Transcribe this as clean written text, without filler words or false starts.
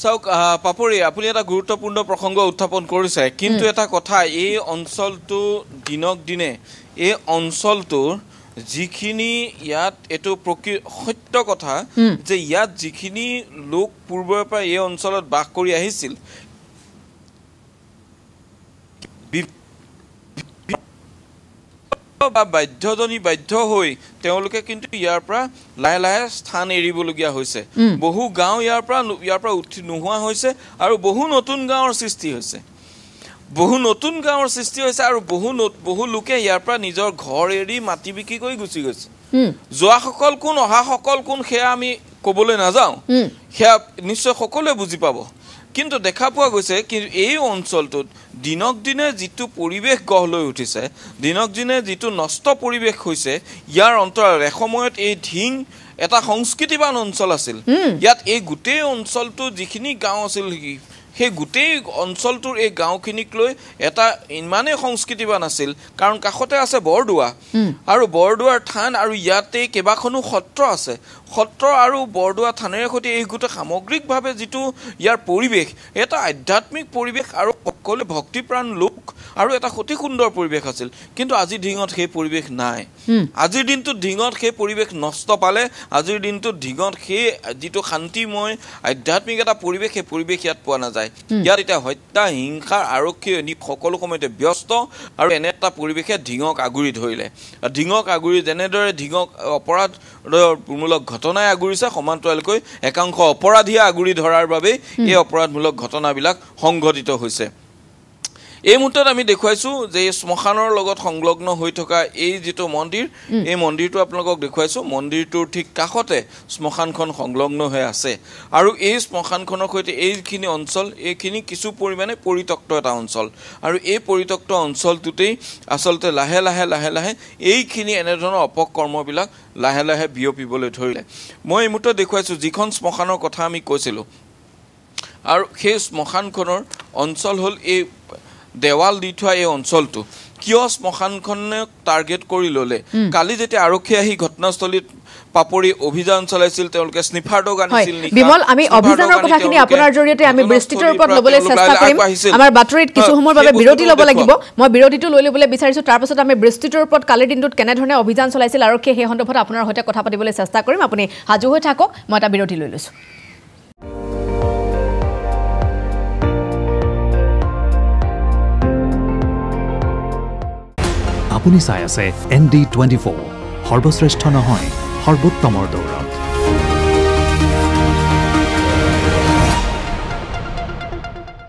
চাওক পাপৰি আপুনি এটা গুৰুত্বপূৰ্ণ প্ৰসংগ উত্থাপন কৰিছে কিন্তু এটা কথা এই অঞ্চলটো দিনক দিনে এই অঞ্চলটোৰ যিখিনি ইয়াত এটো সত্য কথা যে ইয়াত যিখিনি লোক পূৰ্বৰ পৰা এই অঞ্চলত বাস কৰি আহিছিল বা বাধ্য হৈ তেওঁলোকে কিন্তু ইয়াৰ পৰা লাহে লাহে স্থান এৰিবলগীয়া হৈছে বহু গাঁও ইয়াৰ পৰা উঠি নোহোৱা হৈছে আৰু বহু নতুন গাঁৱৰ সৃষ্টি হৈছে আৰু বহু লোকে ইয়াৰ পৰা নিজৰ ঘৰ এৰি মাটি বিক্ৰী কৰি গুচি গৈছে যোৱা সকল কোন অহা সকল কোন সেয়া আমি ক'বলৈ নাযাওঁ সেয়া নিশ্চয় সকলোৱে বুজি পাব কিন্তু দেখা পোৱা গৈছে কিন্তু এই অঞ্চলটোত দিনক দিনে যিটো পৰিৱেশ গঢ় লৈ উঠিছে দিনক দিনে যিটো নষ্ট পৰিৱেশ হৈছে ইয়াৰ অন্তৰালত এসময়ত এই ঢিং এটা সংস্কৃতিবান অঞ্চল আছিল ইয়াত এই গোটেই অঞ্চলটো যিখিনি গাঁও আছিল সেই গোটেই অঞ্চলটোৰ এই গাঁওখিনিক লৈ এটা ইমানেই সংস্কৃতিবান আছিল কাৰণ কাষতে আছে বৰদোৱা আৰু বৰদোৱাৰ থান আৰু ইয়াতে কেইবাখনো সত্ৰ আছে সত্ৰ আৰু বৰদোৱা থানেৰে সৈতে এই গোটেই সামগ্ৰিকভাৱে যিটো ইয়াৰ পৰিৱেশ এটা আধ্যাত্মিক পৰিৱেশ আৰু সকলো ভক্তিপ্ৰাণ লোক আৰু এটা অতি সুন্দৰ পৰিৱেশ আছিল কিন্তু আজি ঢিঙত সেই পৰিৱেশ নাই আজিৰ দিনটোত ঢিঙত সেই পৰিৱেশ নষ্ট পালে আজিৰ দিনটোত ঢিঙত সেই যিটো শান্তিময় আধ্যাত্মিক এটা পৰিৱেশ সেই পৰিৱেশ ইয়াত পোৱা নাযায় ইয়াত এটা হত্যা হিংসা আৰক্ষী সকলো সময়তে ব্যস্ত আৰু এনে এটা পৰিৱেশে ঢিঙক আগুৰি ধৰিলে ঢিঙক আগুৰি যেনেদৰে ঢিঙক অপৰাধমূলক ঘটনাই আগুৰিছে সমান্তৰালকৈ একাংশ অপৰাধীয়ে আগুৰি ধৰাৰ বাবে এই অপৰাধমূলক ঘটনাবিলাক সংঘটিত হৈছে এই মুহূৰ্তত আমি দেখুৱাইছো যে শ্মশানৰ লগত সংলগ্ন হৈ থকা এই যেটো মন্দিৰ এই মন্দিৰটো আপোনালোকক দেখুৱাইছো মন্দিৰটোৰ ঠিক কাষতে শ্মশানখন সংলগ্ন হৈ আছে আৰু এই শ্মশানখনৰ সৈতে এইখিনি অঞ্চল এইখিনি কিছু পৰিমাণে পৰিত্যক্ত এটা অঞ্চল আৰু এই পৰিত্যক্ত অঞ্চলটোতেই আচলতে লাহে লাহে এইখিনি এনে ধৰণৰ অপকৰ্মবিলাক লাহে লাহে বিয়পিবলৈ ধৰিলে মই এই মুহূৰ্তত দেখুৱাইছো যিখন শ্মশানৰ কথা আমি কৈছিলো আৰু সেই শ্মশানখনৰ অঞ্চল হ'ল এই দেৱাল দি থোৱা এই অঞ্চলটো কিয় শ্মশানখনক টাৰ্গেট কৰি ললে কালি যেতিয়া আৰক্ষী আহি ঘটনাস্থলীত পাপৰি অভিযান চলাইছিল তেওঁলোকে স্নিফাৰ ডগ আনিছিল বিমল আমি অভিযানৰ কথাখিনি আপোনাৰ জৰিয়তে আমি বিস্তৃতৰ ওপৰত লবলৈ চেষ্টা কৰিম আমাৰ বাতৰিত কিছু সময়ৰ বাবে বিৰতি ল'ব লাগিব মই বিৰতিটো লৈ লবলৈ বিচাৰিছো তাৰ পাছত আমি বিস্তৃতৰ ওপৰত কালিৰ দিনটোত কেনে ধৰণে অভিযান চলাইছিল আৰক্ষী সেই সন্দৰ্ভত আপোনাৰ সৈতে কথা পাতিবলৈ চেষ্টা কৰিম আপুনি হাজু হৈ থাকক মই এটা বিৰতি লৈ লৈছো আপুনি চাই আছে ND24 সৰ্বশ্ৰেষ্ঠ নহয় সৰ্বোত্তমৰ দৌৰ